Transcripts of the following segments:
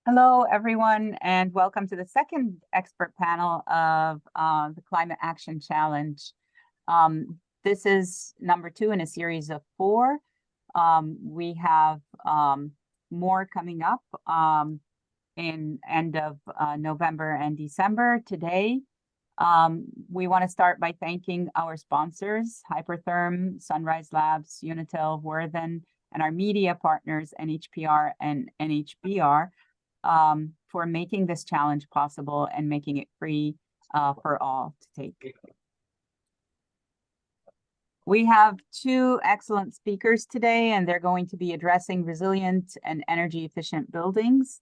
Hello, everyone, and welcome to the second expert panel of the Climate Action Challenge. This is number 2 in a series of 4. We have more coming up in end of November and December. Today, we want to start by thanking our sponsors, Hypertherm, Sunrise Labs, Unitil, Worthen, and our media partners, NHPR and NHBR. For making this challenge possible and making it free for all to take. We have 2 excellent speakers today, and they're going to be addressing resilient and energy efficient buildings.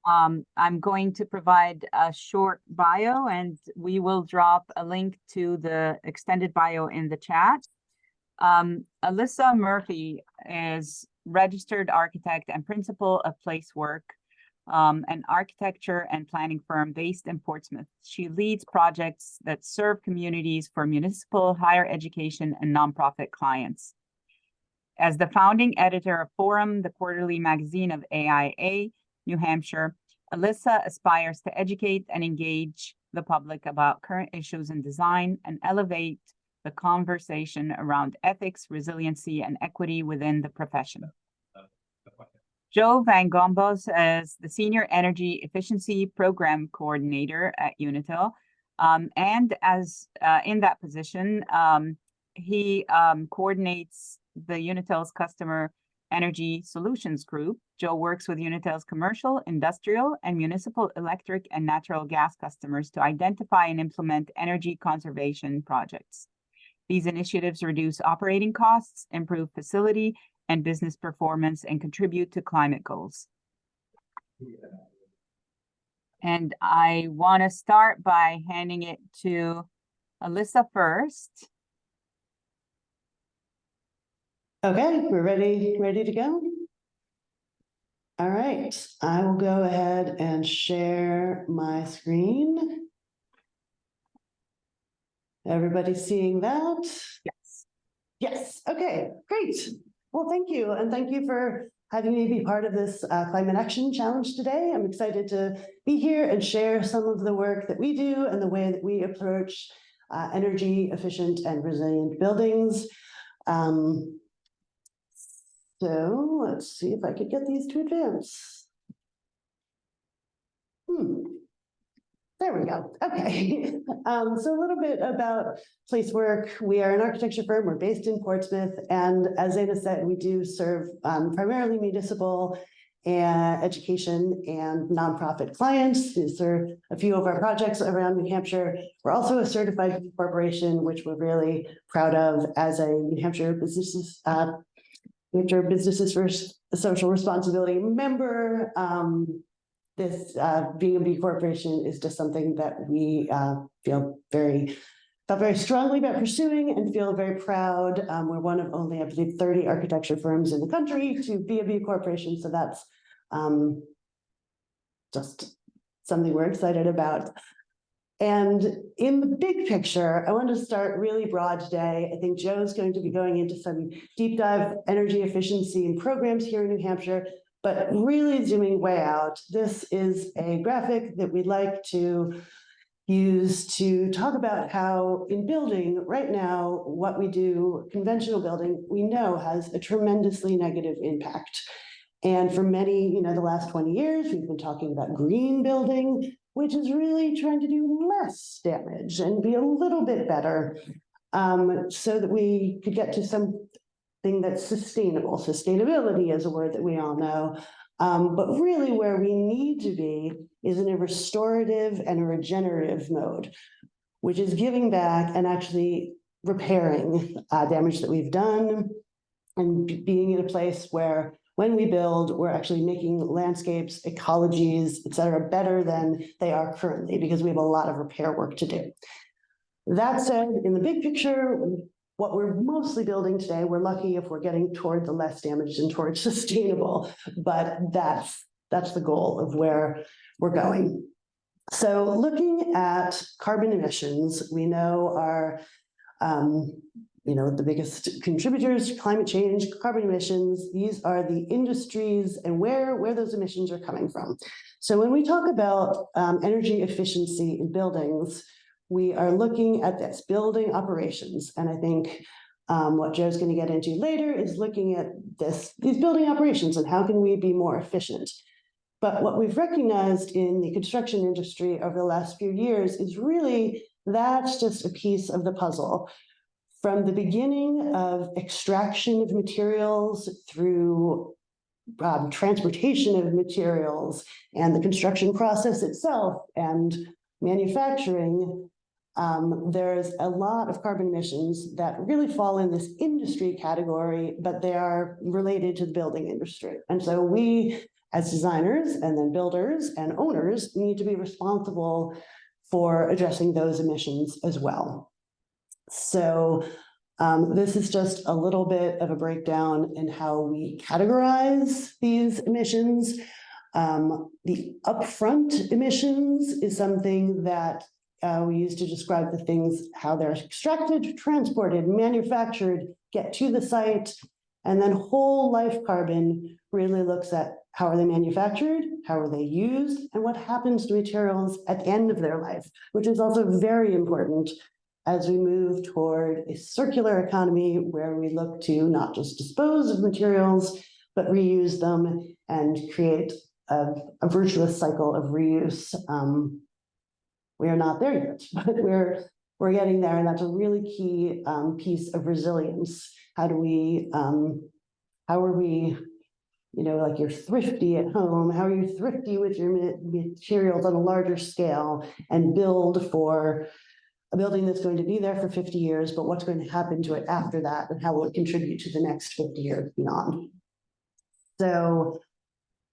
I'm going to provide a short bio, and we will drop a link to the extended bio in the chat. Alyssa Murphy is registered architect and principal of Placework, an architecture and planning firm based in Portsmouth. She leads projects that serve communities for municipal, higher education, and nonprofit clients. As the founding editor of Forum, the quarterly magazine of AIA, New Hampshire, Alyssa aspires to educate and engage the public about current issues in design and elevate the conversation around ethics, resiliency, and equity within the profession. VanGombos is the Senior Energy Efficiency Program Coordinator at Unitil. And as in that position, he coordinates the Unitil's Customer Energy Solutions Group. Joe works with Unitil's commercial, industrial, and municipal electric and natural gas customers to identify and implement energy conservation projects. These initiatives reduce operating costs, improve facility and business performance, and contribute to climate goals. And I want to start by handing it to Alyssa first. Okay, we're ready to go. All right, I will go ahead and share my screen. Everybody seeing that? Yes. Yes, okay, great. Well, thank you, and thank you for having me be part of this Climate Action Challenge today. I'm excited to be here and share some of the work that we do and the way that we approach energy efficient and resilient buildings. So let's see if I could get these to advance. There we go. Okay. So a little bit about Placework. We are an architecture firm. We're based in Portsmouth. And as Zena said, we do serve primarily municipal and education and nonprofit clients. These are a few of our projects around New Hampshire. We're also a certified corporation, which we're really proud of as a New Hampshire Businesses for Social Responsibility member. This being a B Corporation is just something that we felt very strongly about pursuing and feel very proud. We're one of only, I believe, 30 architecture firms in the country to be a B Corporation. So that's just something we're excited about. And in the big picture, I want to start really broad today. I think Joe's going to be going into some deep dive energy efficiency and programs here in New Hampshire. But really zooming way out, this is a graphic that we'd like to use to talk about how in building right now, what we do, conventional building, we know has a tremendously negative impact. And for many, the last 20 years, we've been talking about green building, which is really trying to do less damage and be a little bit better so that we could get to some thing that's sustainable. Sustainability is a word that we all know, but really where we need to be is in a restorative and a regenerative mode, which is giving back and actually repairing damage that we've done and being in a place where when we build, we're actually making landscapes, ecologies, et cetera, better than they are currently because we have a lot of repair work to do. That said, in the big picture, what we're mostly building today, we're lucky if we're getting toward the less damaged and towards sustainable, but that's the goal of where we're going. So looking at carbon emissions, we know our the biggest contributors to climate change, carbon emissions. These are the industries and where those emissions are coming from. So when we talk about energy efficiency in buildings, we are looking at this building operations. And I think what Joe's going to get into later is looking at these building operations and how can we be more efficient. But what we've recognized in the construction industry over the last few years is really that's just a piece of the puzzle. From the beginning of extraction of materials through transportation of materials and the construction process itself and manufacturing, there's a lot of carbon emissions that really fall in this industry category, but they are related to the building industry. And so we, as designers and then builders and owners, need to be responsible for addressing those emissions as well. So this is just a little bit of a breakdown in how we categorize these emissions. The upfront emissions is something that we use to describe the things, how they're extracted, transported, manufactured, get to the site, and then whole life carbon really looks at how are they manufactured, how are they used, and what happens to materials at the end of their life, which is also very important as we move toward a circular economy where we look to not just dispose of materials, but reuse them and create a virtuous cycle of reuse. We are not there yet, but we're getting there, and that's a really key piece of resilience. How are we, like you're thrifty at home, how are you thrifty with your materials on a larger scale and build for a building that's going to be there for 50 years, but what's going to happen to it after that, and how will it contribute to the next 50 years beyond? So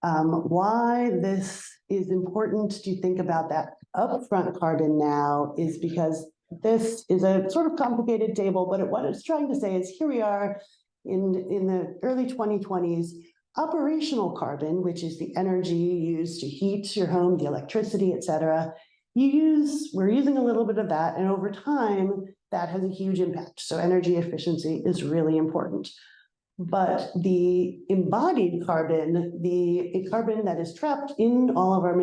why this is important to think about that upfront carbon now is because this is a sort of complicated table, but what it's trying to say is here we are in the early 2020s, operational carbon, which is the energy used to heat your home, the electricity, et cetera. We're using a little bit of that, and over time, that has a huge impact. So energy efficiency is really important. But the embodied carbon, the carbon that is trapped in all of our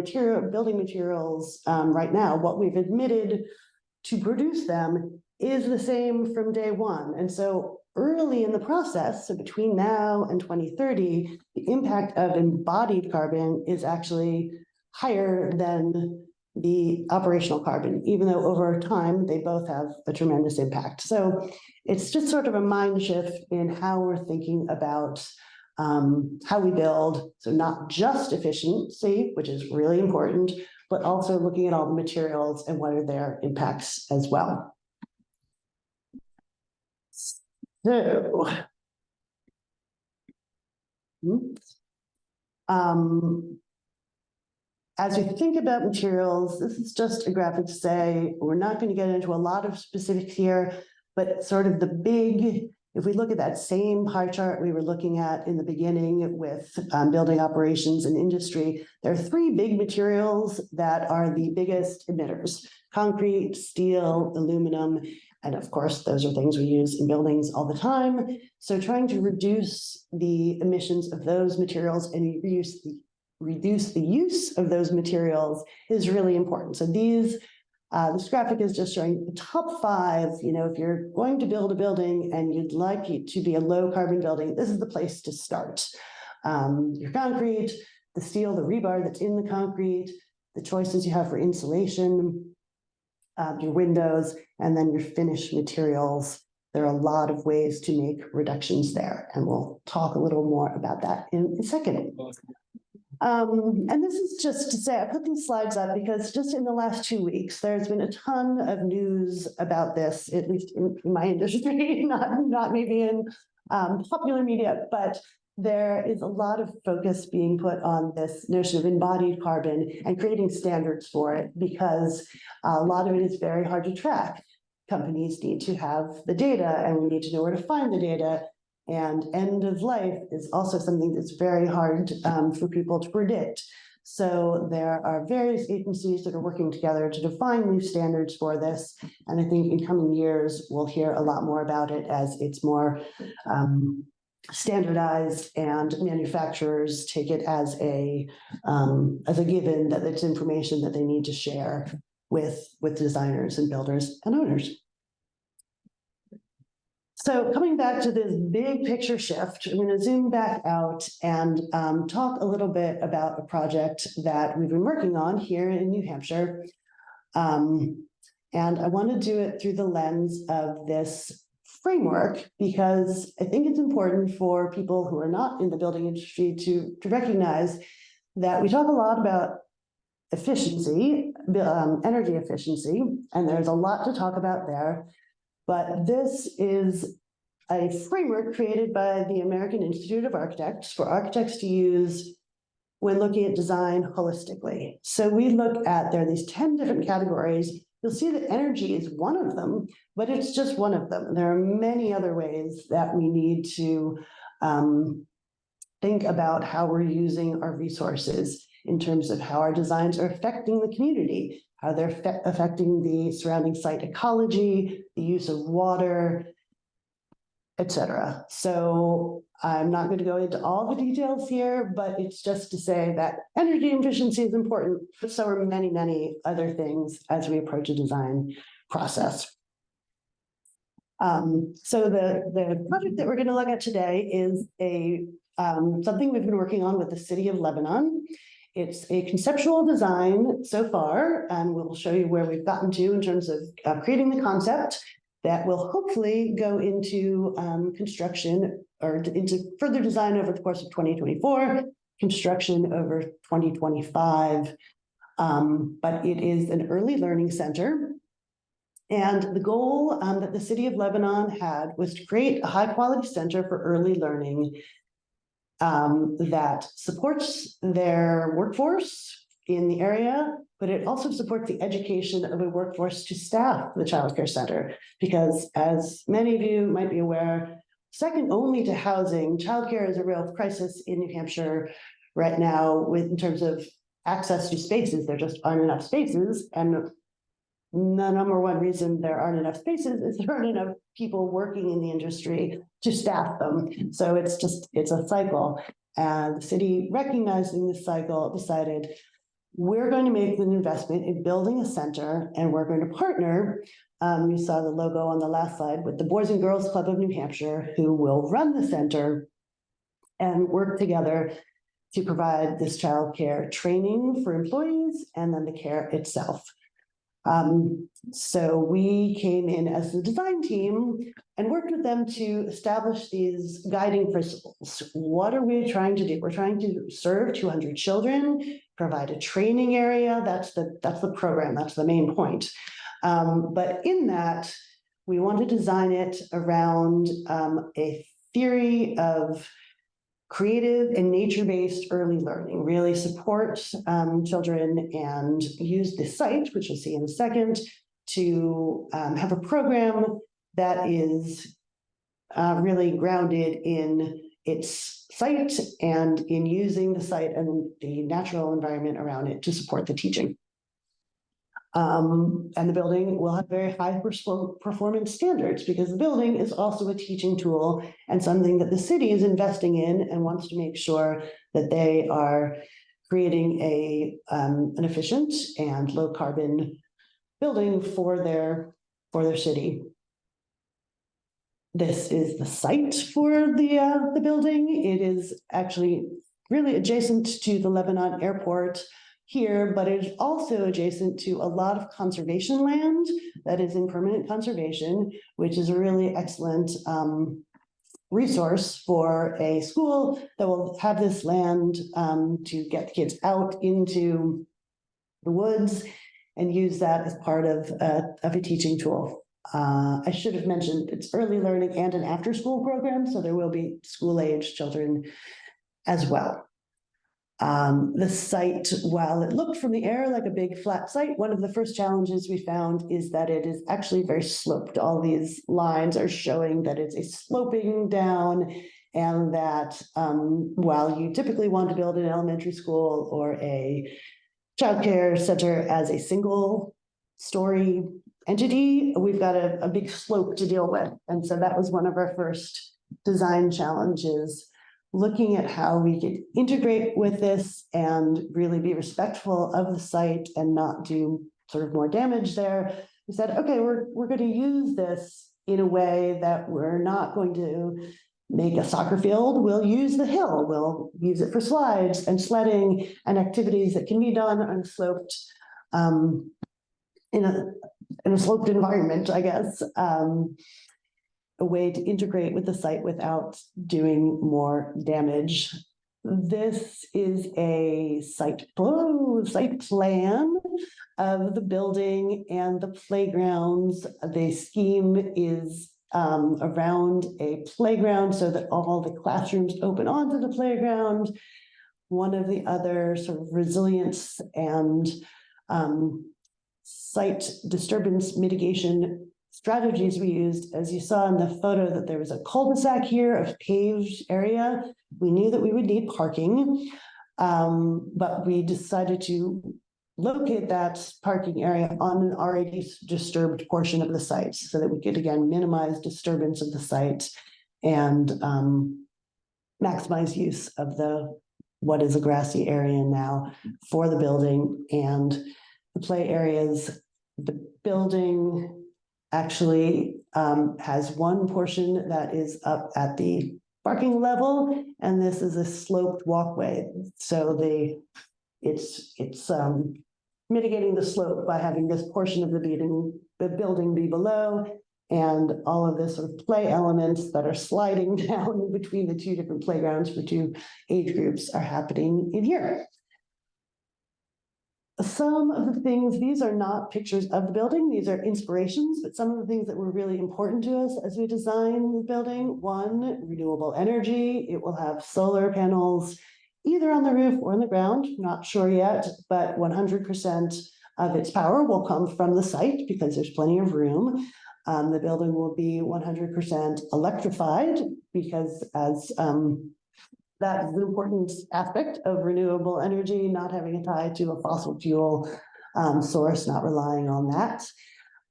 building materials right now, what we've admitted to produce them is the same from day one. And so early in the process, so between now and 2030, the impact of embodied carbon is actually higher than the operational carbon, even though over time they both have a tremendous impact. So it's just sort of a mind shift in how we're thinking about how we build. So not just efficiency, which is really important, but also looking at all the materials and what are their impacts as well. So, as we think about materials, this is just a graphic to say, we're not going to get into a lot of specifics here, but sort of the big, if we look at that same pie chart we were looking at in the beginning with building operations and industry, there are three big materials that are the biggest emitters: concrete, steel, aluminum, and of course, those are things we use in buildings all the time. So trying to reduce the emissions of those materials and reduce the use of those materials is really important. So this graphic is just showing the top 5, if you're going to build a building and you'd like it to be a low carbon building, this is the place to start. Your concrete, the steel, the rebar that's in the concrete, the choices you have for insulation, your windows, and then your finished materials. There are a lot of ways to make reductions there, and we'll talk a little more about that in a second. And this is just to say, I put these slides up because just in the last 2 weeks, there's been a ton of news about this, at least in my industry, not maybe in popular media, but there is a lot of focus being put on this notion of embodied carbon and creating standards for it, because a lot of it is very hard to track. Companies need to have the data, and we need to know where to find the data. And end of life is also something that's very hard for people to predict. So there are various agencies that are working together to define new standards for this. And I think in coming years, we'll hear a lot more about it as it's more standardized and manufacturers take it as a given that it's information that they need to share with designers and builders and owners. So coming back to this big picture shift, I'm going to zoom back out and talk a little bit about a project that we've been working on here in New Hampshire. And I want to do it through the lens of this framework, because I think it's important for people who are not in the building industry to recognize that we talk a lot about efficiency, energy efficiency, and there's a lot to talk about there. But this is a framework created by the American Institute of Architects for architects to use when looking at design holistically. So we look at, there are these 10 different categories. You'll see that energy is one of them, but it's just one of them. There are many other ways that we need to think about how we're using our resources in terms of how our designs are affecting the community, how they're affecting the surrounding site ecology, the use of water, etc. So I'm not going to go into all the details here, but it's just to say that energy efficiency is important, but so are many, many other things as we approach a design process. So the project that we're going to look at today is something we've been working on with the City of Lebanon. It's a conceptual design so far, and we'll show you where we've gotten to in terms of creating the concept that will hopefully go into construction or into further design over the course of 2024, construction over 2025. But it is an early learning center. And the goal that the City of Lebanon had was to create a high-quality center for early learning that supports their workforce in the area, but it also supports the education of a workforce to staff the childcare center. Because as many of you might be aware, second only to housing, childcare is a real crisis in New Hampshire right now in terms of access to spaces. There just aren't enough spaces, and the number one reason there aren't enough spaces is there aren't enough people working in the industry to staff them. So it's a cycle. And the city, recognizing this cycle, decided we're going to make an investment in building a center, and we're going to partner. You saw the logo on the last slide with the Boys and Girls Club of New Hampshire, who will run the center and work together to provide this childcare training for employees and then the care itself. So we came in as the design team and worked with them to establish these guiding principles. What are we trying to do? We're trying to serve 200 children, provide a training area. That's the program. That's the main point. But in that, we want to design it around a theory of creative and nature-based early learning, really support children and use the site, which you'll see in a second, to have a program that is really grounded in its site and in using the site and the natural environment around it to support the teaching. And the building will have very high performance standards, because the building is also a teaching tool and something that the city is investing in and wants to make sure that they are creating an efficient and low carbon building for their city. This is the site for the building. It is actually really adjacent to the Lebanon airport here, but it is also adjacent to a lot of conservation land that is in permanent conservation, which is a really excellent resource for a school that will have this land to get the kids out into the woods and use that as part of a teaching tool. I should have mentioned it's early learning and an after-school program, so there will be school-age children as well. The site, while it looked from the air like a big flat site, one of the first challenges we found is that it is actually very sloped. All these lines are showing that it's a sloping down, and that while you typically want to build an elementary school or a childcare center as a single story entity, we've got a big slope to deal with. And so that was one of our first design challenges, looking at how we could integrate with this and really be respectful of the site and not do sort of more damage there. We said, okay, we're going to use this in a way that we're not going to make a soccer field. We'll use the hill. We'll use it for slides and sledding and activities that can be done on sloped in a sloped environment, I guess. A way to integrate with the site without doing more damage. This is a site plan of the building and the playgrounds. The scheme is around a playground so that all the classrooms open onto the playground. One of the other sort of resilience and site disturbance mitigation strategies we used, as you saw in the photo, that there was a cul-de-sac here of paved area. We knew that we would need parking, but we decided to locate that parking area on an already disturbed portion of the site so that we could, again, minimize disturbance of the site and maximize use of what is a grassy area now for the building and the play areas. The building actually has one portion that is up at the parking level, and this is a sloped walkway. So it's mitigating the slope by having this portion of the building be below, and all of this sort of play elements that are sliding down between the two different playgrounds for two age groups are happening in here. Some of the things, these are not pictures of the building, these are inspirations, but some of the things that were really important to us as we designed the building. One, renewable energy. It will have solar panels either on the roof or on the ground, not sure yet, but 100% of its power will come from the site because there's plenty of room. The building will be 100% electrified because as that is an important aspect of renewable energy, not having it tied to a fossil fuel source, not relying on that.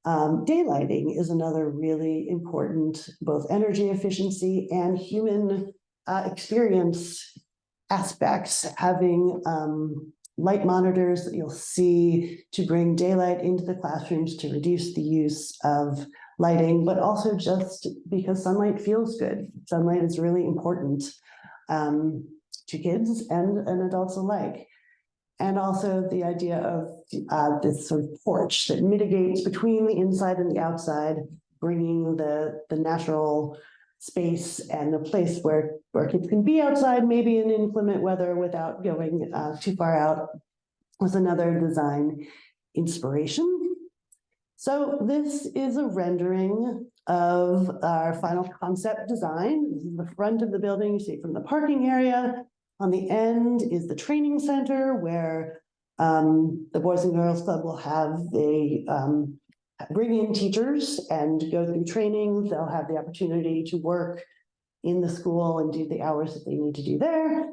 Daylighting is another really important, both energy efficiency and human experience aspects. Having light monitors that you'll see to bring daylight into the classrooms to reduce the use of lighting, but also just because sunlight feels good. Sunlight is really important to kids and adults alike. And also the idea of this sort of porch that mitigates between the inside and the outside, bringing the natural space and a place where kids can be outside, maybe in inclement weather without going too far out, was another design inspiration. So this is a rendering of our final concept design. This is the front of the building, you see from the parking area. On the end is the training center where the Boys and Girls Club will have bring in teachers and go through training. They'll have the opportunity to work in the school and do the hours that they need to do there.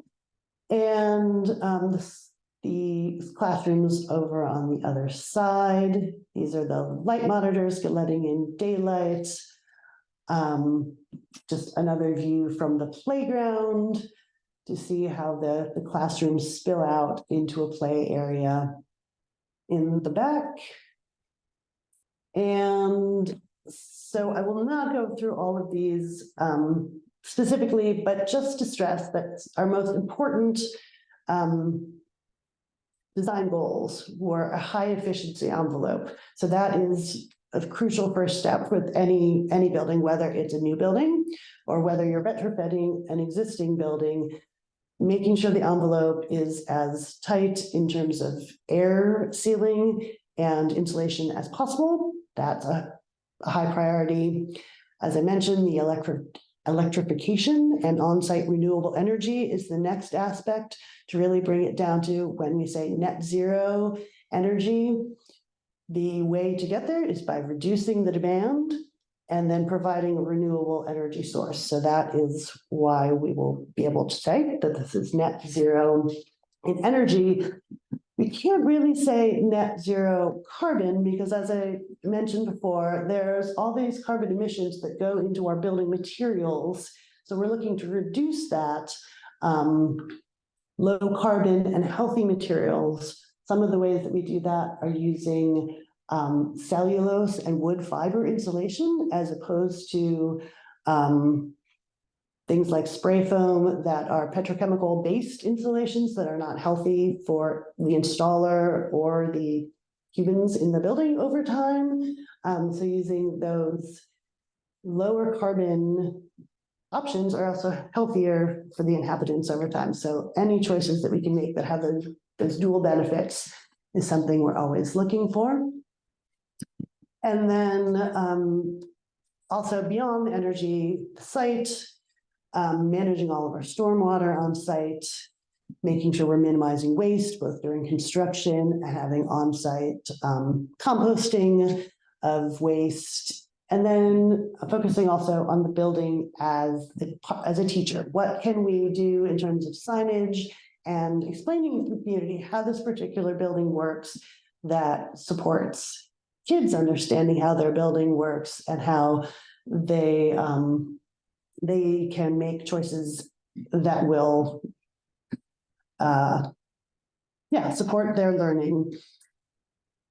And the classrooms over on the other side. These are the light monitors letting in daylight. Just another view from the playground to see how the classrooms spill out into a play area in the back. And so I will not go through all of these specifically, but just to stress that our most important design goals were a high efficiency envelope. So that is a crucial first step with any building, whether it's a new building or whether you're retrofitting an existing building, making sure the envelope is as tight in terms of air sealing and insulation as possible. That's a high priority. As I mentioned, the electrification and on-site renewable energy is the next aspect to really bring it down to when we say net zero energy. The way to get there is by reducing the demand and then providing a renewable energy source. So that is why we will be able to say that this is net zero in energy. We can't really say net zero carbon because, as I mentioned before, there's all these carbon emissions that go into our building materials. So we're looking to reduce that. Low carbon and healthy materials. Some of the ways that we do that are using cellulose and wood fiber insulation as opposed to things like spray foam that are petrochemical based insulations that are not healthy for the installer or the humans in the building over time. So using those lower carbon options are also healthier for the inhabitants over time. So any choices that we can make that have those dual benefits is something we're always looking for. And then also beyond the energy site, managing all of our stormwater on site, making sure we're minimizing waste both during construction and having on-site composting of waste. And then focusing also on the building as a teacher. What can we do in terms of signage and explaining to the community how this particular building works that supports kids understanding how their building works and how they can make choices that will support their learning.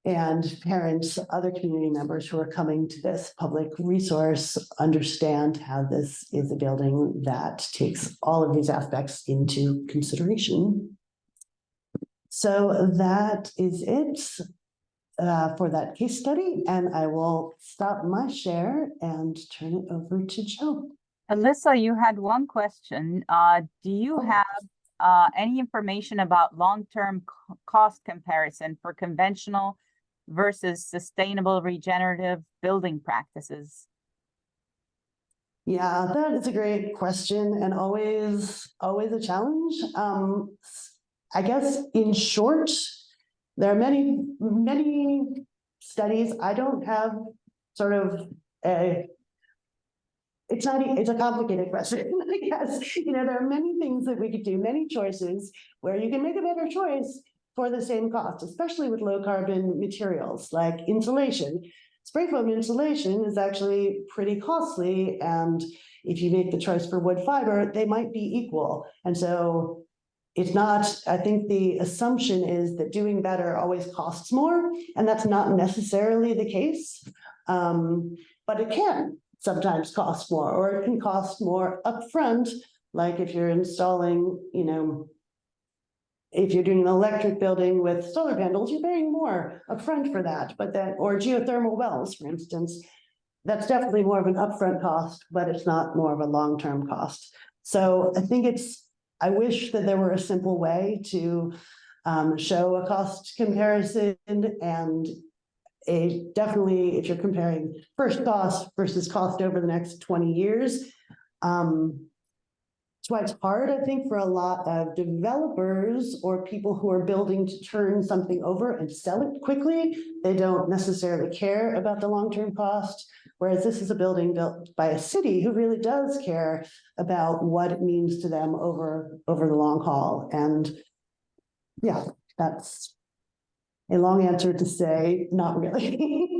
And parents, other community members who are coming to this public resource understand how this is a building that takes all of these aspects into consideration. So that is it for that case study. And I will stop my share and turn it over to Joe. Alyssa, you had one question. Do you have any information about long-term cost comparison for conventional versus sustainable regenerative building practices? Yeah, that is a great question and always a challenge. I guess in short, there are many studies. I don't have sort of it's a complicated question, I guess. There are many things that we could do, many choices where you can make a better choice for the same cost, especially with low carbon materials like insulation. Spray foam insulation is actually pretty costly. And if you make the choice for wood fiber, they might be equal. And so it's not, I think the assumption is that doing better always costs more, and that's not necessarily the case. But it can sometimes cost more, or it can cost more upfront, like if you're installing, if you're doing an electric building with solar panels, you're paying more upfront for that. But then, or geothermal wells, for instance, that's definitely more of an upfront cost, but it's not more of a long-term cost. So I think I wish that there were a simple way to show a cost comparison, and definitely if you're comparing first cost versus cost over the next 20 years, that's why it's hard, I think, for a lot of developers or people who are building to turn something over and sell it quickly. They don't necessarily care about the long-term cost, whereas this is a building built by a city who really does care about what it means to them over the long haul. And yeah, that's a long answer to say, not really.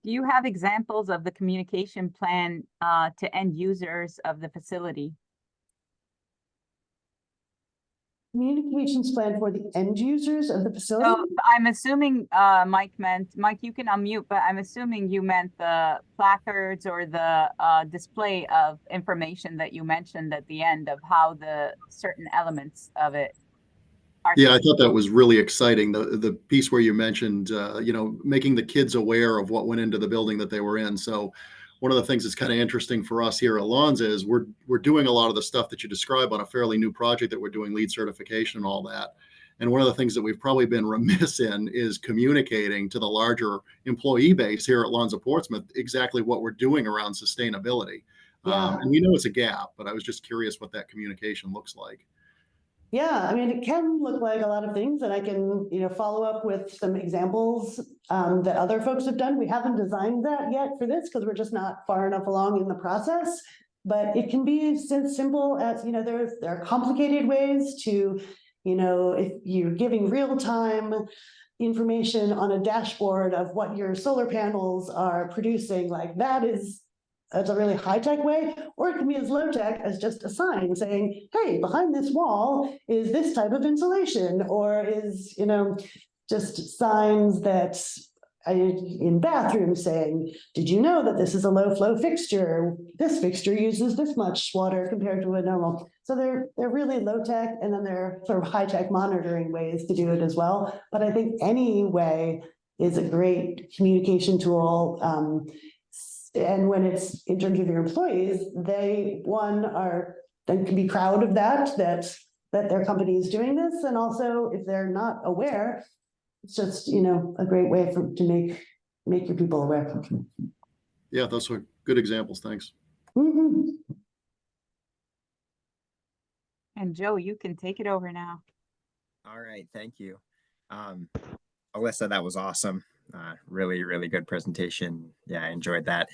Do you have examples of the communication plan to end users of the facility? Communications plan for the end users of the facility? So I'm assuming Mike, you can unmute, but I'm assuming you meant the placards or the display of information that you mentioned at the end of how the certain elements of it are. Yeah, I thought that was really exciting. The piece where you mentioned, making the kids aware of what went into the building that they were in. So one of the things that's kind of interesting for us here at Lonza is we're doing a lot of the stuff that you describe on a fairly new project that we're doing, LEED certification and all that. And one of the things that we've probably been remiss in is communicating to the larger employee base here at Lonza Portsmouth exactly what we're doing around sustainability. Yeah. And we know it's a gap, but I was just curious what that communication looks like. Yeah, I mean, it can look like a lot of things, and I can, follow up with some examples that other folks have done. We haven't designed that yet for this because we're just not far enough along in the process. But it can be as simple as, there are complicated ways to, if you're giving real-time information on a dashboard of what your solar panels are producing, like that's a really high-tech way, or it can be as low-tech as just a sign saying, hey, behind this wall is this type of insulation, or is, just signs that in bathrooms saying, did you know that this is a low-flow fixture? This fixture uses this much water compared to a normal. So they're really low-tech, and then there are sort of high-tech monitoring ways to do it as well. But I think any way is a great communication tool. And when it's in terms of your employees, they can be proud of that their company is doing this. And also, if they're not aware, it's just, a great way to make your people aware. Yeah, those are good examples. Thanks. Mm-hmm. And Joe, you can take it over now. All right, thank you. Alyssa, that was awesome. Really, really good presentation. Yeah, I enjoyed that.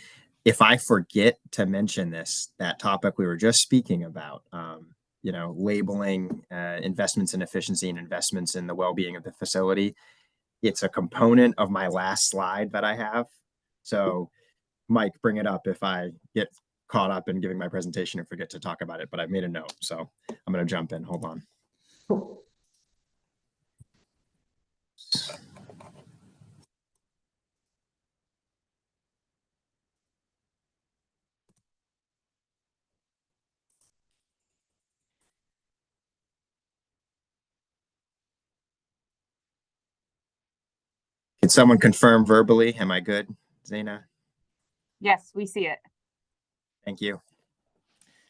If I forget to mention that topic we were just speaking about, labeling investments in efficiency and investments in the well-being of the facility, it's a component of my last slide that I have. So Mike, bring it up if I get caught up in giving my presentation and forget to talk about it, but I've made a note. So I'm going to jump in. Hold on. Cool. Can someone confirm verbally? Am I good, Zaina? Yes, we see it. Thank you.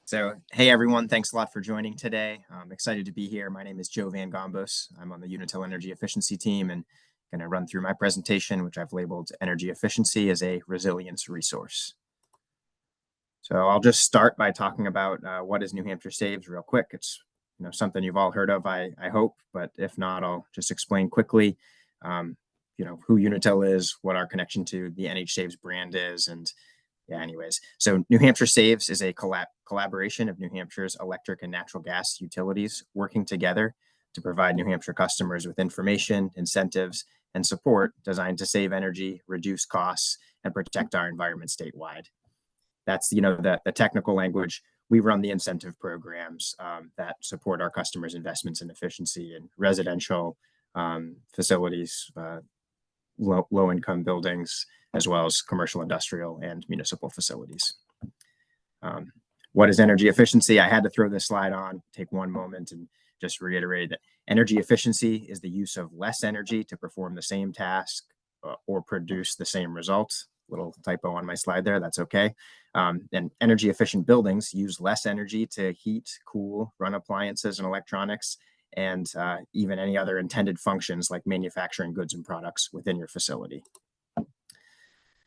So, hey everyone, thanks a lot for joining today. I'm excited to be here. My name is Joe VanGombos. I'm on the Unitil Energy Efficiency team and going to run through my presentation, which I've labeled Energy Efficiency as a Resilience Resource. So I'll just start by talking about what is NHSaves real quick. It's something you've all heard of, I hope, but if not, I'll just explain quickly who Unitil is, what our connection to the NHSaves brand is, and yeah, anyways. So NHSaves is a collaboration of New Hampshire's electric and natural gas utilities working together to provide New Hampshire customers with information, incentives, and support designed to save energy, reduce costs, and protect our environment statewide. That's the technical language. We run the incentive programs that support our customers' investments in efficiency in residential facilities, low-income buildings, as well as commercial, industrial, and municipal facilities. What is energy efficiency? I had to throw this slide on, take one moment and just reiterate that energy efficiency is the use of less energy to perform the same task or produce the same result. Little typo on my slide there, that's okay. And energy efficient buildings use less energy to heat, cool, run appliances and electronics, and even any other intended functions like manufacturing goods and products within your facility.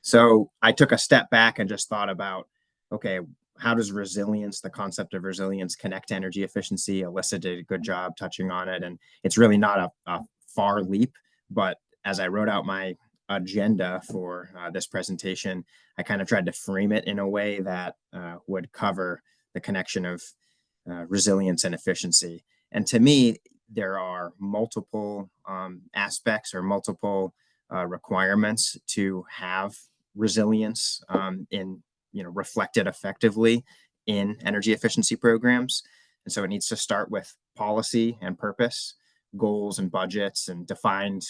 So I took a step back and just thought about, okay, how does resilience, the concept of resilience, connect to energy efficiency? Alyssa did a good job touching on it, and it's really not a far leap, but as I wrote out my agenda for this presentation, I kind of tried to frame it in a way that would cover the connection of resilience and efficiency. And to me, there are multiple aspects or multiple requirements to have resilience reflected effectively in energy efficiency programs. And so it needs to start with policy and purpose, goals and budgets, and defined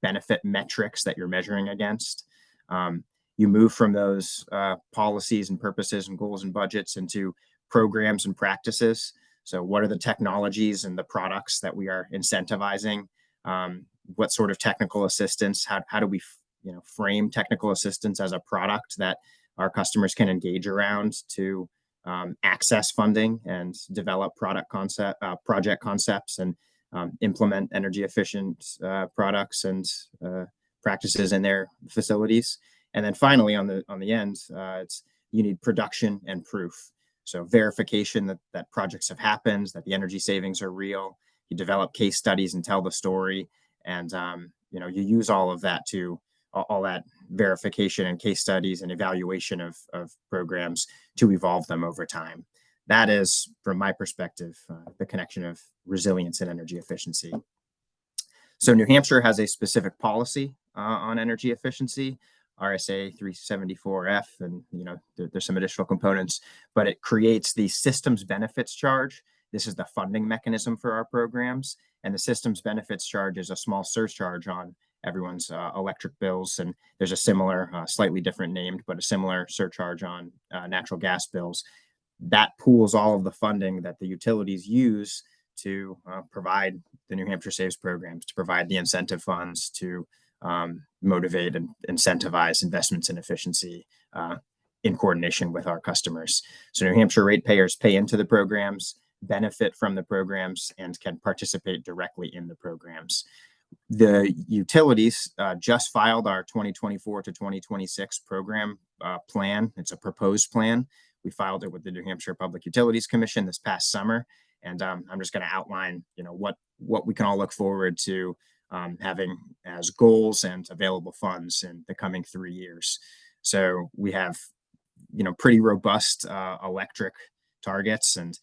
benefit metrics that you're measuring against. You move from those policies and purposes and goals and budgets into programs and practices. So what are the technologies and the products that we are incentivizing? What sort of technical assistance? How do we frame technical assistance as a product that our customers can engage around to access funding and develop project concepts and implement energy efficient products and practices in their facilities. And then finally, on the end, you need production and proof. So verification that projects have happened, that the energy savings are real. You develop case studies and tell the story, and you use all of that to all that verification and case studies and evaluation of programs to evolve them over time. That is, from my perspective, the connection of resilience and energy efficiency. So New Hampshire has a specific policy on energy efficiency, RSA 374F, and there's some additional components, but it creates the systems benefits charge. This is the funding mechanism for our programs, and the systems benefits charge is a small surcharge on everyone's electric bills, and there's a similar, slightly different named, but a similar surcharge on natural gas bills. That pools all of the funding that the utilities use to provide the New Hampshire Saves programs, to provide the incentive funds to motivate and incentivize investments in efficiency in coordination with our customers. So New Hampshire ratepayers pay into the programs, benefit from the programs, and can participate directly in the programs. The utilities just filed our 2024 to 2026 program plan. It's a proposed plan. We filed it with the New Hampshire Public Utilities Commission this past summer. And I'm just going to outline, what we can all look forward to having as goals and available funds in the coming 3 years. So we have, pretty robust electric targets, and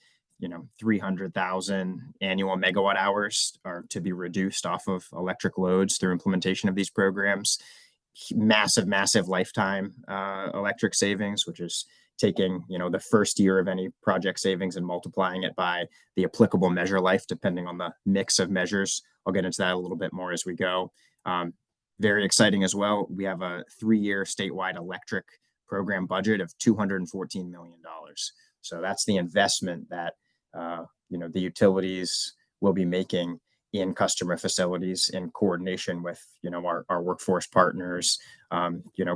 300,000 annual megawatt hours are to be reduced off of electric loads through implementation of these programs. Massive lifetime electric savings, which is taking the first year of any project savings and multiplying it by the applicable measure life, depending on the mix of measures. I'll get into that a little bit more as we go. Very exciting as well. We have a 3-year statewide electric program budget of $214 million. So that's the investment that the utilities will be making in customer facilities in coordination with our workforce partners,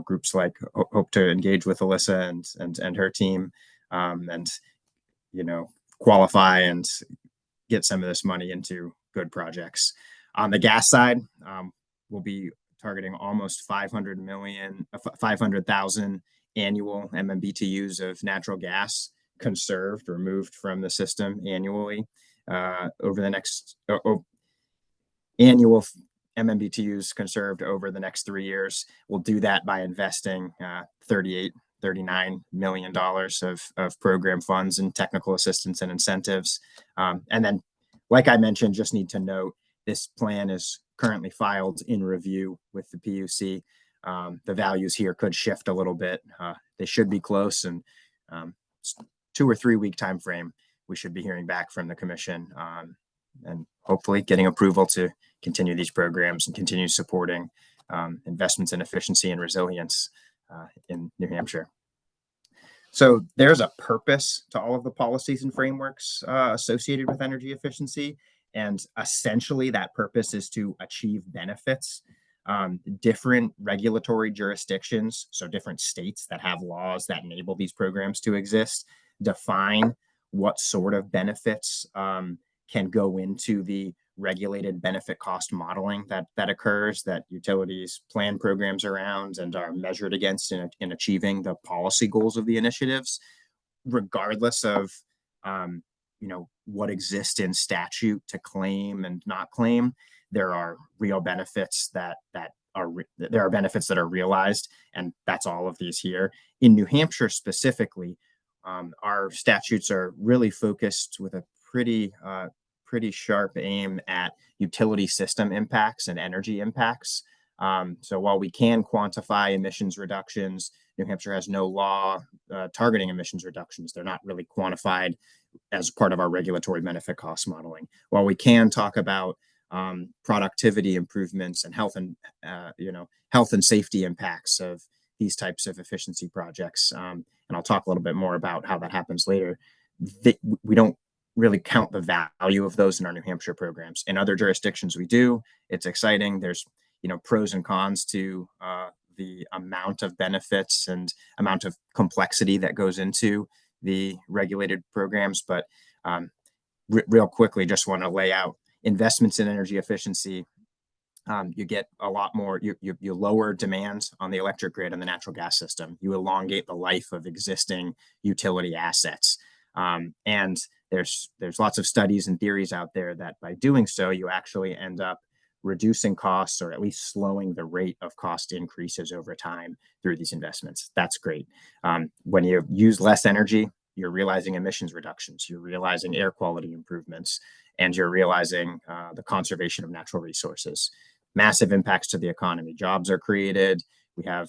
groups like hope to engage with Alyssa and her team, and qualify and get some of this money into good projects. On the gas side, we'll be targeting almost 500,000 annual MMBTUs of natural gas conserved, removed from the system annually over the next annual MMBTUs conserved over the next 3 years. We'll do that by investing $39 million of program funds and technical assistance and incentives. And then, like I mentioned, just need to note, this plan is currently filed in review with the PUC. The values here could shift a little bit. They should be close, and 2 or 3 week time frame, we should be hearing back from the commission and hopefully getting approval to continue these programs and continue supporting investments in efficiency and resilience in New Hampshire. So there's a purpose to all of the policies and frameworks associated with energy efficiency. And essentially that purpose is to achieve benefits. Different regulatory jurisdictions, so different states that have laws that enable these programs to exist, define what sort of benefits can go into the regulated benefit cost modeling that occurs, that utilities plan programs around and are measured against in achieving the policy goals of the initiatives, regardless of what exists in statute to claim and not claim. There are real benefits that are benefits that are realized, and that's all of these here. In New Hampshire specifically, our statutes are really focused with a pretty sharp aim at utility system impacts and energy impacts. So while we can quantify emissions reductions, New Hampshire has no law targeting emissions reductions. They're not really quantified as part of our regulatory benefit cost modeling. While we can talk about productivity improvements and health and safety impacts of these types of efficiency projects, and I'll talk a little bit more about how that happens later, we don't really count the value of those in our New Hampshire programs. In other jurisdictions, we do. It's exciting. There's pros and cons to the amount of benefits and amount of complexity that goes into the regulated programs. But real quickly, just want to lay out investments in energy efficiency. You get a lot more, you lower demand on the electric grid and the natural gas system. You elongate the life of existing utility assets. And there's lots of studies and theories out there that by doing so, you actually end up reducing costs or at least slowing the rate of cost increases over time through these investments. That's great. When you use less energy, you're realizing emissions reductions, you're realizing air quality improvements, and you're realizing the conservation of natural resources. Massive impacts to the economy. Jobs are created. We have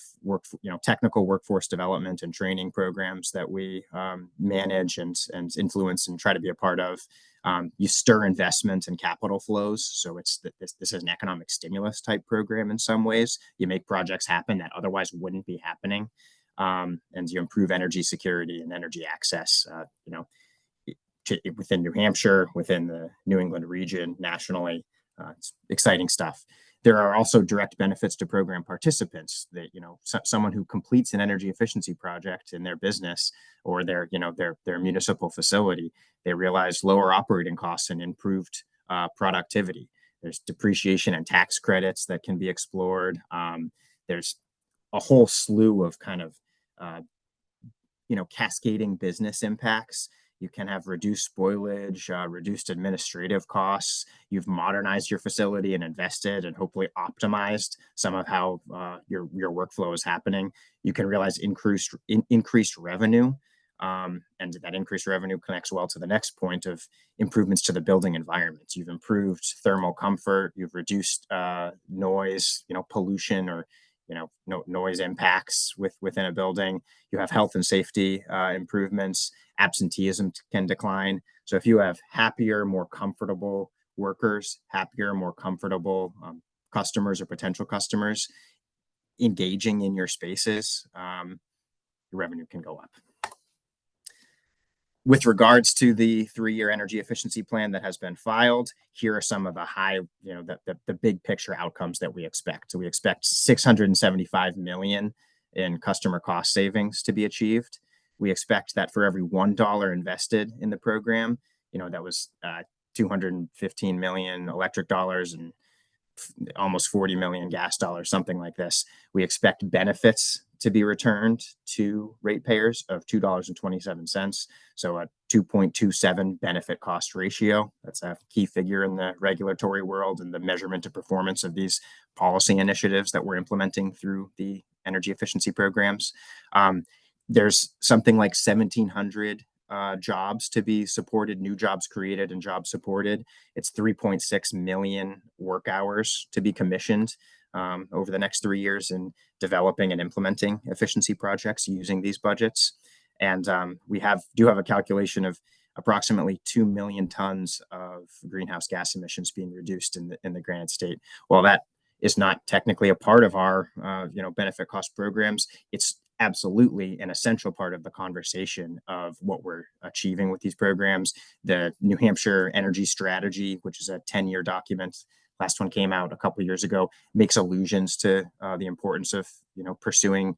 technical workforce development and training programs that we manage and influence and try to be a part of. You stir investment and capital flows. So this is an economic stimulus type program in some ways. You make projects happen that otherwise wouldn't be happening. And you improve energy security and energy access, within New Hampshire, within the New England region, nationally. It's exciting stuff. There are also direct benefits to program participants that, someone who completes an energy efficiency project in their business or their municipal facility, they realize lower operating costs and improved productivity. There's depreciation and tax credits that can be explored. There's a whole slew of kind of, cascading business impacts. You can have reduced spoilage, reduced administrative costs. You've modernized your facility and invested and hopefully optimized some of how your workflow is happening. You can realize increased revenue. And that increased revenue connects well to the next point of improvements to the building environment. You've improved thermal comfort. You've reduced noise, pollution or noise impacts within a building. You have health and safety improvements. Absenteeism can decline. So if you have happier, more comfortable workers, happier, more comfortable customers or potential customers engaging in your spaces, your revenue can go up. With regards to the 3-year energy efficiency plan that has been filed, here are some of the the big picture outcomes that we expect. So we expect $675 million in customer cost savings to be achieved. We expect that for every $1 invested in the program, that was 215 million electric dollars and almost 40 million gas dollars, something like this. We expect benefits to be returned to ratepayers of $2.27. So a 2.27 benefit cost ratio. That's a key figure in the regulatory world and the measurement of performance of these policy initiatives that we're implementing through the energy efficiency programs. There's something like 1,700 jobs to be supported, new jobs created and jobs supported. It's 3.6 million work hours to be commissioned over the next 3 years in developing and implementing efficiency projects using these budgets. And we do have a calculation of approximately 2 million tons of greenhouse gas emissions being reduced in the granted state. While that is not technically a part of our benefit cost programs, it's absolutely an essential part of the conversation of what we're achieving with these programs. The New Hampshire Energy Strategy, which is a 10-year document, last one came out a couple of years ago, makes allusions to the importance of pursuing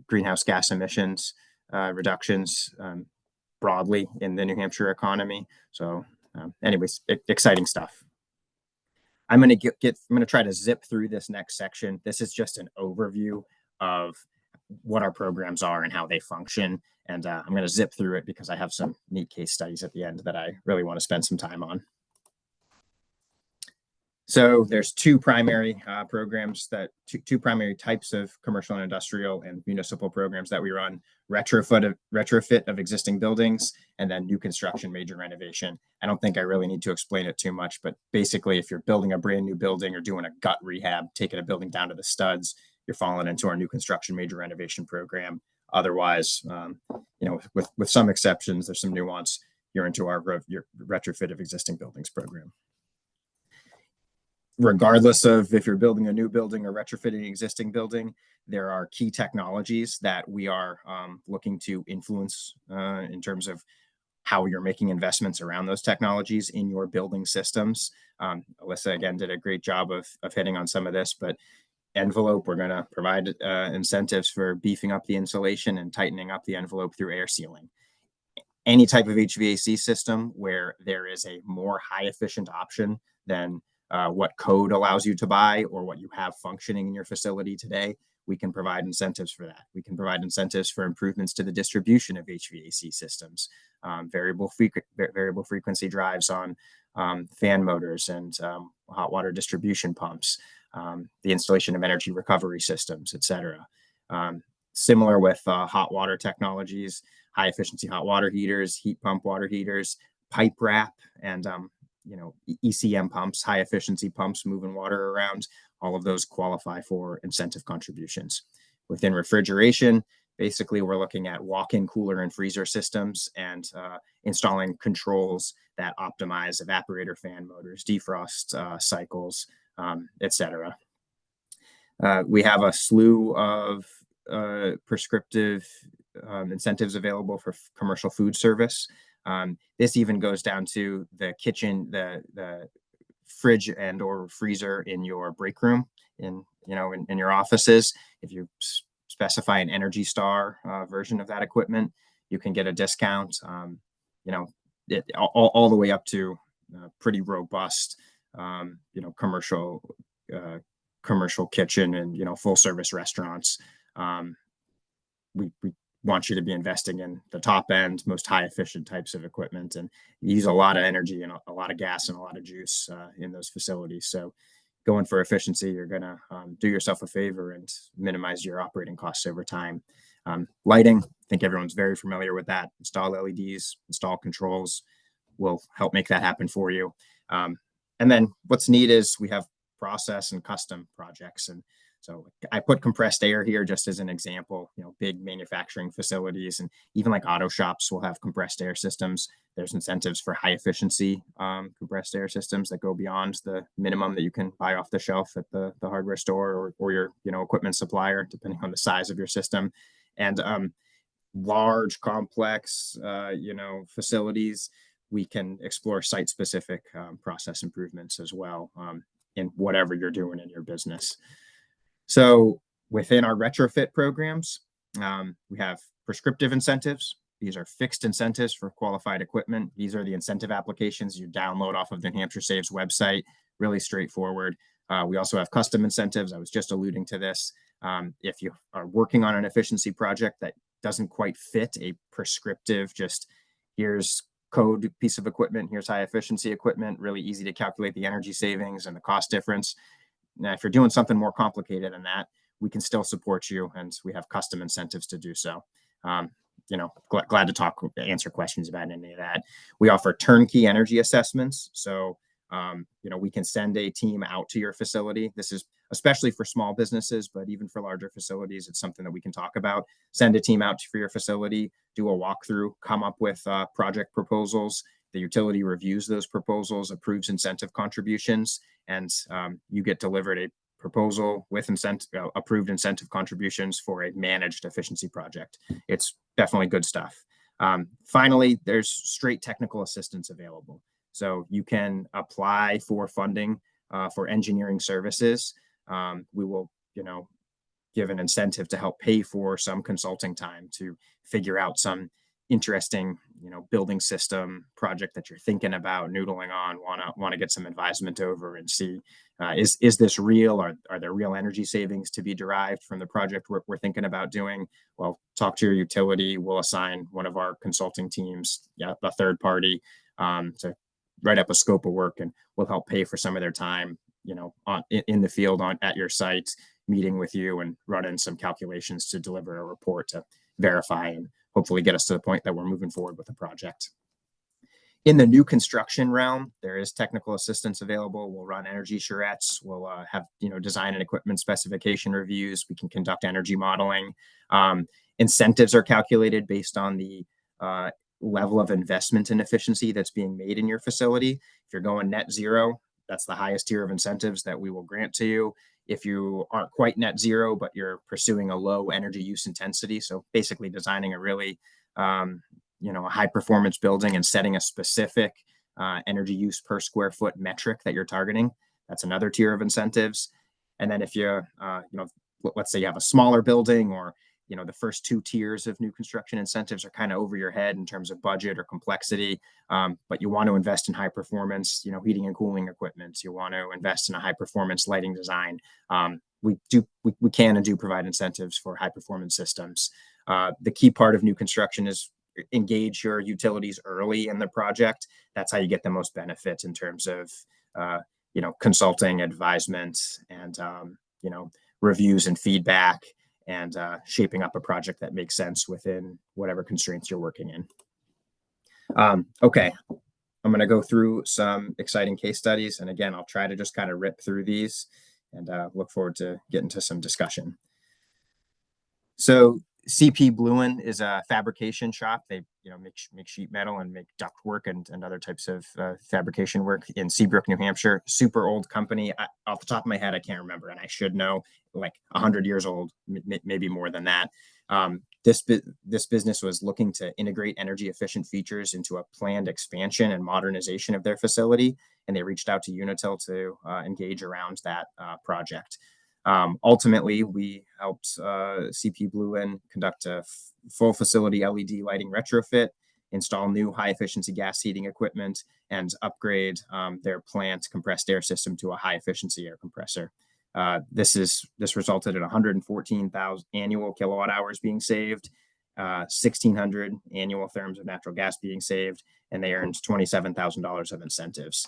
greenhouse gas emissions reductions broadly in the New Hampshire economy. So anyways, exciting stuff. I'm going to try to zip through this next section. This is just an overview of what our programs are and how they function. And I'm going to zip through it because I have some neat case studies at the end that I really want to spend some time on. So there's two primary programs two primary types of commercial and industrial and municipal programs that we run: retrofit of existing buildings, and then new construction, major renovation. I don't think I really need to explain it too much, but basically if you're building a brand new building or doing a gut rehab, taking a building down to the studs, you're falling into our new construction, major renovation program. Otherwise, with some exceptions, there's some nuance, you're into our retrofit of existing buildings program. Regardless of if you're building a new building or retrofitting an existing building, there are key technologies that we are looking to influence in terms of how you're making investments around those technologies in your building systems. Alyssa, again, did a great job of hitting on some of this, but envelope, we're going to provide incentives for beefing up the insulation and tightening up the envelope through air sealing. Any type of HVAC system where there is a more high efficient option than what code allows you to buy or what you have functioning in your facility today, we can provide incentives for that. We can provide incentives for improvements to the distribution of HVAC systems, variable frequency drives on fan motors and hot water distribution pumps, the installation of energy recovery systems, et cetera. Similar with hot water technologies, high efficiency hot water heaters, heat pump water heaters, pipe wrap, and ECM pumps, high efficiency pumps moving water around. All of those qualify for incentive contributions. Within refrigeration, basically we're looking at walk-in cooler and freezer systems and installing controls that optimize evaporator fan motors, defrost cycles, etc. We have a slew of prescriptive incentives available for commercial food service. This even goes down to the kitchen, the fridge and or freezer in your break room, in your offices. If you specify an Energy Star version of that equipment, you can get a discount. All the way up to pretty robust, commercial kitchen and full service restaurants. We want you to be investing in the top end, most high efficient types of equipment, and use a lot of energy and a lot of gas and a lot of juice in those facilities. So going for efficiency, you're going to do yourself a favor and minimize your operating costs over time. Lighting, I think everyone's very familiar with that. Install LEDs, install controls, will help make that happen for you. And then what's neat is we have process and custom projects. And so I put compressed air here just as an example. Big manufacturing facilities and even like auto shops will have compressed air systems. There's incentives for high efficiency compressed air systems that go beyond the minimum that you can buy off the shelf at the hardware store or your equipment supplier, depending on the size of your system. And large, complex facilities, we can explore site-specific process improvements as well in whatever you're doing in your business. So within our retrofit programs, we have prescriptive incentives. These are fixed incentives for qualified equipment. These are the incentive applications you download off of the NHSaves website. Really straightforward. We also have custom incentives. I was just alluding to this. If you are working on an efficiency project that doesn't quite fit a prescriptive, just here's code piece of equipment, here's high efficiency equipment, really easy to calculate the energy savings and the cost difference. Now, if you're doing something more complicated than that, we can still support you, and we have custom incentives to do so. Glad to answer questions about any of that. We offer turnkey energy assessments. So, we can send a team out to your facility. This is especially for small businesses, but even for larger facilities, it's something that we can talk about. Send a team out for your facility, do a walkthrough, come up with project proposals. The utility reviews those proposals, approves incentive contributions, and you get delivered a proposal with approved incentive contributions for a managed efficiency project. It's definitely good stuff. Finally, there's straight technical assistance available. So you can apply for funding for engineering services. We will, give an incentive to help pay for some consulting time to figure out some interesting, building system project that you're thinking about, noodling on, want to get some advisement over and see, is this real? Are there real energy savings to be derived from the project we're thinking about doing? Well, talk to your utility. We'll assign one of our consulting teams, a third party, to write up a scope of work, and we'll help pay for some of their time, in the field at your site, meeting with you and running some calculations to deliver a report to verify and hopefully get us to the point that we're moving forward with the project. In the new construction realm, there is technical assistance available. We'll run energy charrettes. We'll have design and equipment specification reviews. We can conduct energy modeling. Incentives are calculated based on the level of investment and efficiency that's being made in your facility. If you're going net zero, that's the highest tier of incentives that we will grant to you. If you aren't quite net zero, but you're pursuing a low energy use intensity, so basically designing a really, a high performance building and setting a specific energy use per square foot metric that you're targeting, that's another tier of incentives. And then if you, let's say you have a smaller building, or the first two tiers of new construction incentives are kind of over your head in terms of budget or complexity, but you want to invest in high performance, heating and cooling equipment. You want to invest in a high performance lighting design. we can and do provide incentives for high performance systems. The key part of new construction is engage your utilities early in the project. That's how you get the most benefit in terms of consulting, advisement, and reviews and feedback, and shaping up a project that makes sense within whatever constraints you're working in. Okay, I'm going to go through some exciting case studies, and again, I'll try to just kind of rip through these, and look forward to getting to some discussion. So CP Bluin is a fabrication shop. They make sheet metal and make duct work and other types of fabrication work in Seabrook, New Hampshire. Super old company. Off the top of my head, I can't remember, and I should know, like 100 years old, maybe more than that. This business was looking to integrate energy efficient features into a planned expansion and modernization of their facility, and they reached out to Unitil to engage around that project. Ultimately, we helped CP Bluin conduct a full facility LED lighting retrofit, install new high efficiency gas heating equipment, and upgrade their plant compressed air system to a high efficiency air compressor. This resulted in 114,000 annual kilowatt hours being saved, 1,600 annual therms of natural gas being saved, and they earned $27,000 of incentives.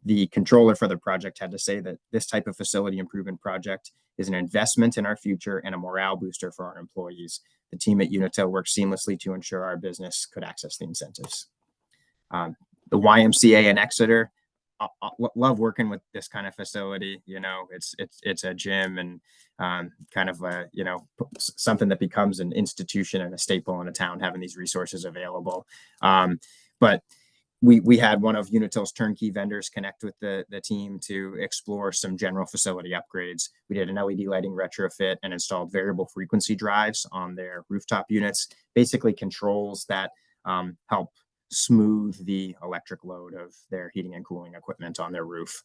The controller for the project had to say that this type of facility improvement project is an investment in our future and a morale booster for our employees. The team at Unitil worked seamlessly to ensure our business could access the incentives. The YMCA in Exeter, I love working with this kind of facility. It's a gym and kind of something that becomes an institution and a staple in a town, having these resources available. But we had one of Unitil's turnkey vendors connect with the team to explore some general facility upgrades. We did an LED lighting retrofit and installed variable frequency drives on their rooftop units, basically controls that help smooth the electric load of their heating and cooling equipment on their roof.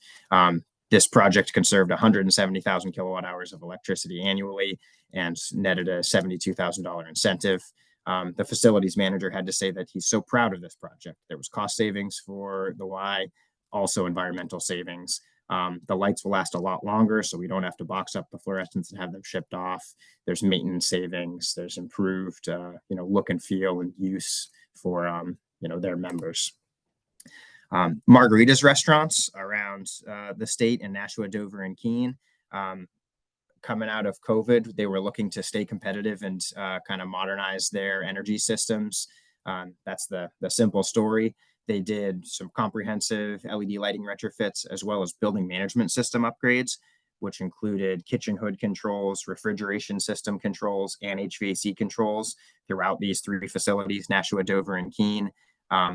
This project conserved 170,000 kilowatt hours of electricity annually and netted a $72,000 incentive. The facilities manager had to say that he's so proud of this project. There was cost savings for the Y, also environmental savings. The lights will last a lot longer, so we don't have to box up the fluorescents and have them shipped off. There's maintenance savings. There's improved, look and feel and use for, their members. Margaritas restaurants around the state in Nashua, Dover, and Keene. Coming out of COVID, they were looking to stay competitive and kind of modernize their energy systems. That's the simple story. They did some comprehensive LED lighting retrofits, as well as building management system upgrades, which included kitchen hood controls, refrigeration system controls, and HVAC controls throughout these three facilities, Nashua, Dover, and Keene.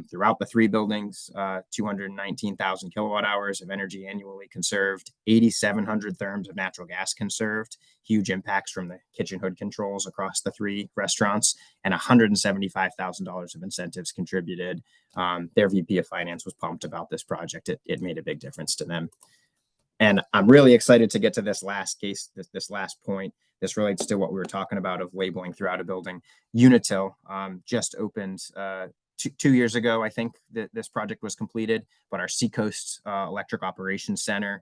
Throughout the three buildings, 219,000 kilowatt hours of energy annually conserved, 8,700 therms of natural gas conserved, huge impacts from the kitchen hood controls across the three restaurants, and $175,000 of incentives contributed. Their VP of Finance was pumped about this project. It made a big difference to them. And I'm really excited to get to this last case, this last point. This relates to what we were talking about of labeling throughout a building. Unitil just opened 2 years ago, I think, that this project was completed, but our Seacoast Electric Operations Center,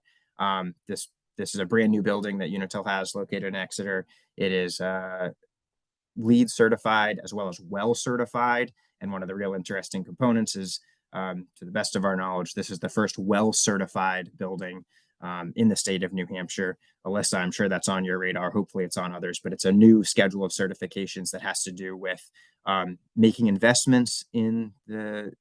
this is a brand new building that Unitil has located in Exeter. It is LEED certified as well as WELL certified. And one of the real interesting components is, to the best of our knowledge, this is the first WELL certified building in the state of New Hampshire. Alyssa, I'm sure that's on your radar. Hopefully it's on others, but it's a new schedule of certifications that has to do with making investments in the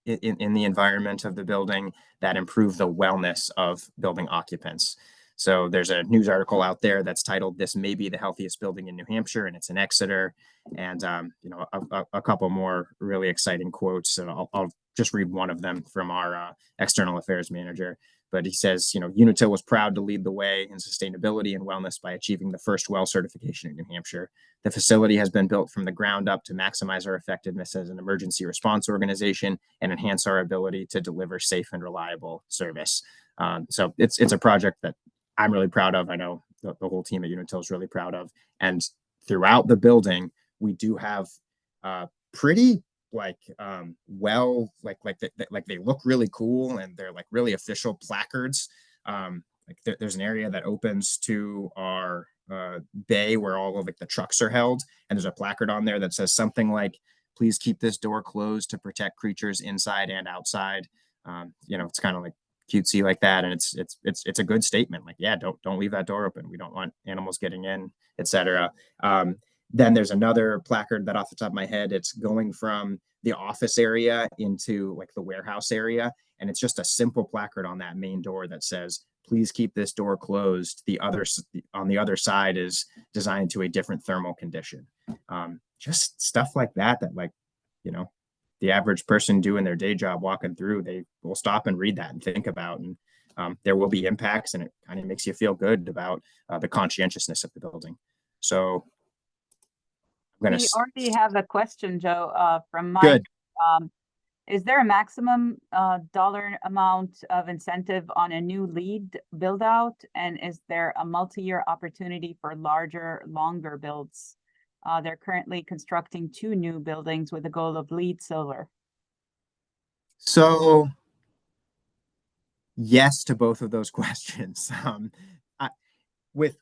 environment of the building that improve the wellness of building occupants. So there's a news article out there that's titled "This May Be the Healthiest Building in New Hampshire," and it's in Exeter. And a couple more really exciting quotes, and I'll just read one of them from our external affairs manager. But he says, Unitil was proud to lead the way in sustainability and wellness by achieving the first WELL certification in New Hampshire. The facility has been built from the ground up to maximize our effectiveness as an emergency response organization and enhance our ability to deliver safe and reliable service. So it's a project that I'm really proud of. I know the whole team at Unitil is really proud of. And throughout the building, we do have pretty they look really cool, and they're like really official placards like there's an area that opens to our bay where all of like the trucks are held, and there's a placard on there that says something like, "Please keep this door closed to protect creatures inside and outside." You know, it's kind of like cutesy like that, and it's a good statement. Like, yeah, don't leave that door open. We don't want animals getting in, etc. Then there's another placard that, off the top of my head, it's going from the office area into like the warehouse area, and it's just a simple placard on that main door that says, "Please keep this door closed. On the other side is designed to a different thermal condition." Just stuff like that, like, you know, the average person doing their day job walking through, they will stop and read that and think about, and there will be impacts, and it kind of makes you feel good about the conscientiousness of the building. So I'm gonna We already have a question, Joe, from Mike. good. Is there a maximum dollar amount of incentive on a new lead build out? And is there a multi-year opportunity for larger, longer builds? They're currently constructing 2 new buildings with the goal of LEED Silver. So yes to both of those questions.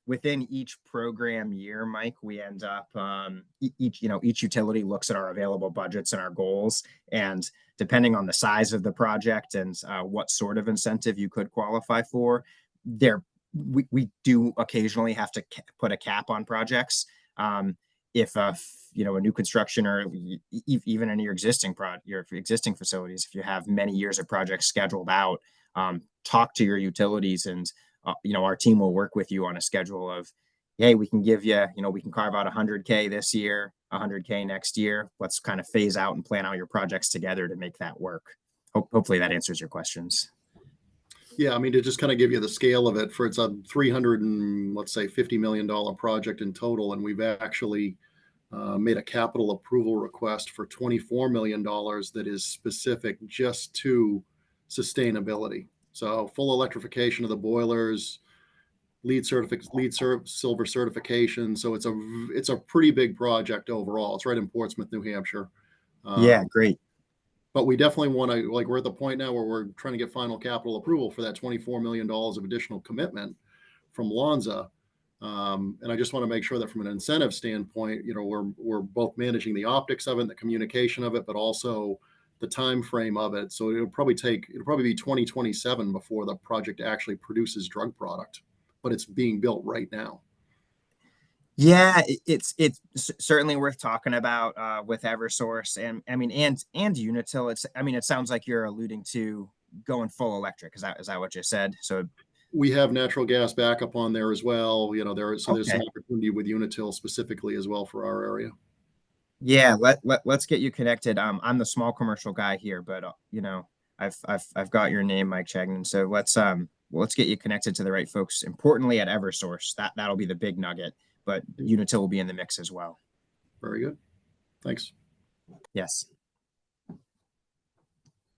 Within each program year, Mike, we end up each utility looks at our available budgets and our goals, and depending on the size of the project and what sort of incentive you could qualify for, we do occasionally have to put a cap on projects. If a new construction, or even in your existing facilities, if you have many years of projects scheduled out, talk to your utilities, and our team will work with you on a schedule of, hey, we can give you, we can carve out 100K this year, 100K next year. Let's kind of phase out and plan out your projects together to make that work. Hopefully that answers your questions. Yeah, I mean, to just kind of give you the scale of it, it's a $350 million project in total, and we've actually made a capital approval request for $24 million that is specific just to sustainability. So full electrification of the boilers, LEED Silver certification. So it's a pretty big project overall. It's right in Portsmouth, New Hampshire. Yeah, great. But we definitely want to, like, we're at the point now where we're trying to get final capital approval for that $24 million of additional commitment from Lonza. And I just want to make sure that from an incentive standpoint, we're both managing the optics of it, the communication of it, but also the time frame of it. So it'll probably be 2027 before the project actually produces drug product, but it's being built right now. Yeah, it's certainly worth talking about with Eversource, and Unitil. It sounds like you're alluding to going full electric. Is that what you said? So we have natural gas backup on there as well. There's some opportunity with Unitil specifically as well for our area. Yeah, let's get you connected. I'm the small commercial guy here, but I've got your name, Mike Chagnon. So let's get you connected to the right folks. Importantly, at Eversource, that'll be the big nugget, but Unitil will be in the mix as well. Very good. Thanks. Yes.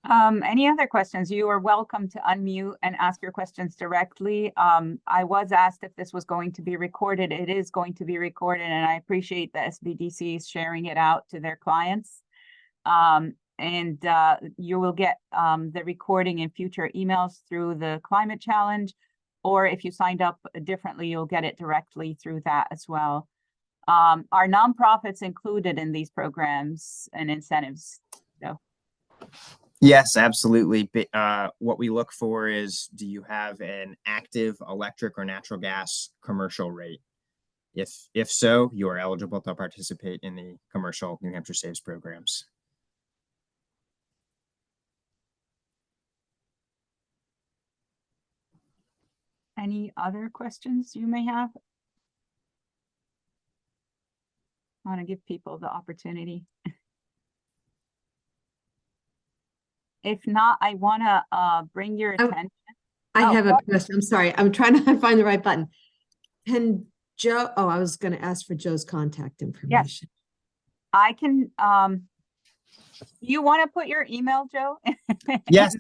Any other questions? You are welcome to unmute and ask your questions directly. I was asked if this was going to be recorded. It is going to be recorded, and I appreciate the SBDCs sharing it out to their clients. And you will get the recording in future emails through the Climate Challenge, or if you signed up differently, you'll get it directly through that as well. Are nonprofits included in these programs and incentives? So. Yes, absolutely. What we look for is, do you have an active electric or natural gas commercial rate? If so, you are eligible to participate in the commercial New Hampshire Saves programs. Any other questions you may have? I want to give people the opportunity. If not, I want to bring your attention. I have a question. I'm sorry. I'm trying to find the right button. Can Joe, I was going to ask for Joe's contact information. Yes. I can, you want to put your email, Joe? Yes.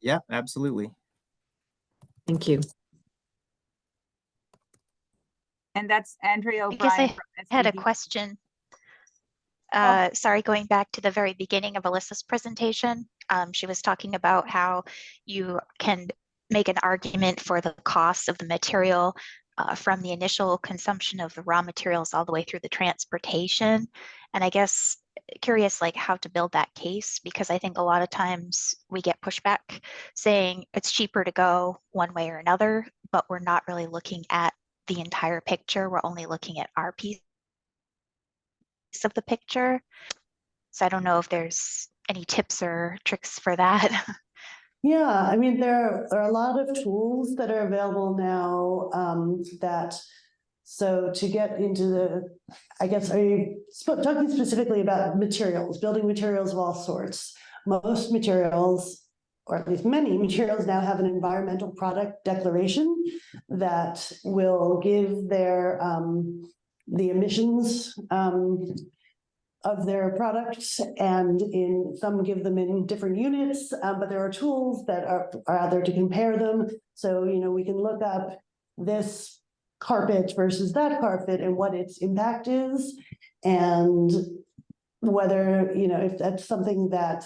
Yeah, absolutely. Thank you. And that's Andrea O'Brien. I guess I had a question. Sorry, going back to the very beginning of Alyssa's presentation, she was talking about how you can make an argument for the cost of the material from the initial consumption of the raw materials all the way through the transportation. And I guess curious like how to build that case, because I think a lot of times we get pushback saying it's cheaper to go one way or another, but we're not really looking at the entire picture. We're only looking at our piece of the picture. So I don't know if there's any tips or tricks for that. Yeah, I mean, there are a lot of tools that are available now so to get into the, I guess, are you talking specifically about materials, building materials of all sorts? Most materials, or at least many materials, now have an environmental product declaration that will give their the emissions of their products, and in some give them in different units, but there are tools that are out there to compare them. So, you know, we can look up this carpet versus that carpet and what its impact is, and whether, you know, if that's something that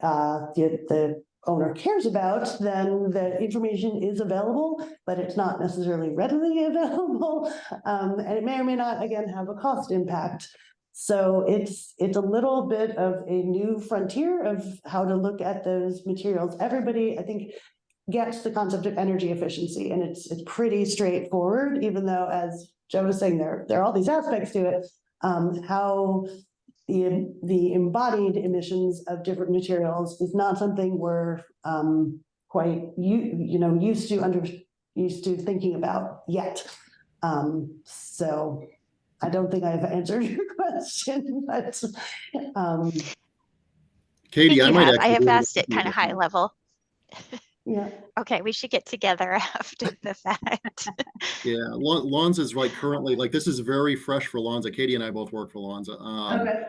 the owner cares about, then the information is available, but it's not necessarily readily available. And it may or may not, again, have a cost impact. So it's a little bit of a new frontier of how to look at those materials. Everybody, I think, gets the concept of energy efficiency, and it's pretty straightforward, even though, as Joe was saying, there are all these aspects to it. How the embodied emissions of different materials is not something we're quite used to thinking about yet. So I don't think I've answered your question, but Katie, I might I actually have be able asked to it kind of high level. yeah. Okay, we should get together after the fact. Yeah, Lonza is right currently, like this is very fresh for Lonza. Katie and I both work for Lonza. Okay.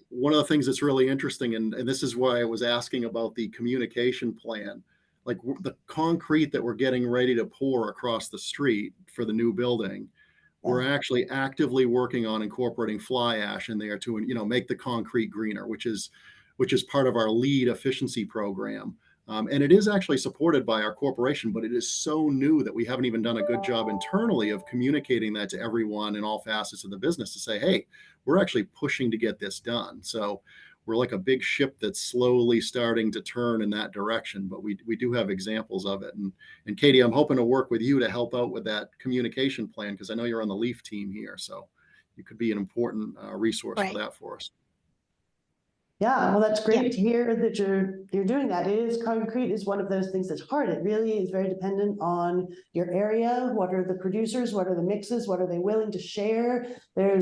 One of the things that's really interesting, and this is why I was asking about the communication plan, like the concrete that we're getting ready to pour across the street for the new building, we're actually actively working on incorporating fly ash in there to, you know, make the concrete greener, which is part of our LEED efficiency program. And it is actually supported by our corporation, but it is so new that we haven't even done a good job internally of communicating that to everyone in all facets of the business to say, hey, we're actually pushing to get this done. So we're like a big ship that's slowly starting to turn in that direction, but we do have examples of it. And Katie, I'm hoping to work with you to help out with that communication plan, because I know you're on the LEAF team here. So you could be an important resource Right. for that for us. Yeah, well, that's great to hear that you're doing that. Concrete is one of those things that's hard. It really is very dependent on your area. What are the producers? What are the mixes? What are they willing to share? Yeah,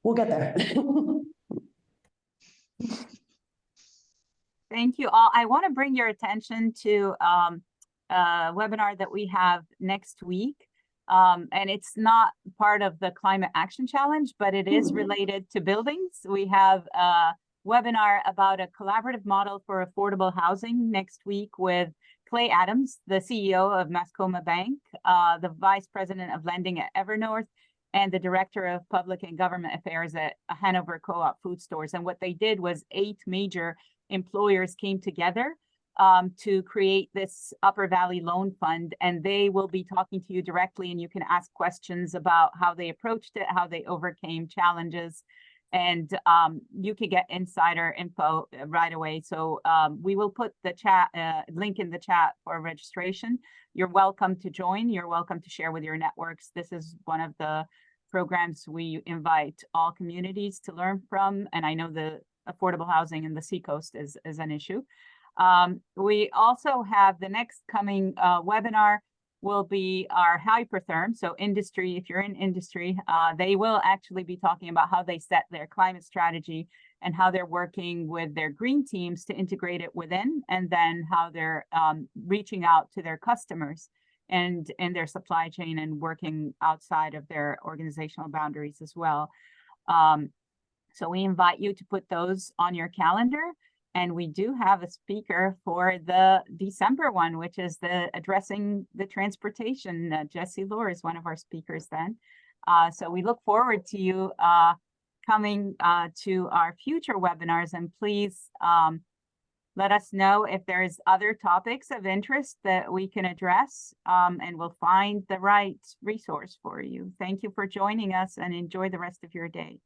we'll get there. Thank you all. I want to bring your attention to a webinar that we have next week. And it's not part of the Climate Action Challenge, but it is related to buildings. We have a webinar about a collaborative model for affordable housing next week with Clay Adams, the CEO of Mascoma Bank, the Vice President of Lending at Evernorth, and the Director of Public and Government Affairs at Hanover Co-op Food Stores. And what they did was 8 major employers came together to create this Upper Valley Loan Fund, and they will be talking to you directly, and you can ask questions about how they approached it, how they overcame challenges, and you can get insider info right away. So we will put the chat link in the chat for registration. You're welcome to join. You're welcome to share with your networks. This is one of the programs we invite all communities to learn from, and I know the affordable housing in the Seacoast is an issue. We also have the next coming webinar will be our hypertherm. So industry, if you're in industry, they will actually be talking about how they set their climate strategy and how they're working with their green teams to integrate it within, and then how they're reaching out to their customers and in their supply chain and working outside of their organizational boundaries as well. So we invite you to put those on your calendar. And we do have a speaker for the December one, which is addressing the transportation. Jesse Lohr is one of our speakers then. So we look forward to you coming to our future webinars. And please Let us know if there's other topics of interest that we can address, and we'll find the right resource for you. Thank you for joining us and enjoy the rest of your day.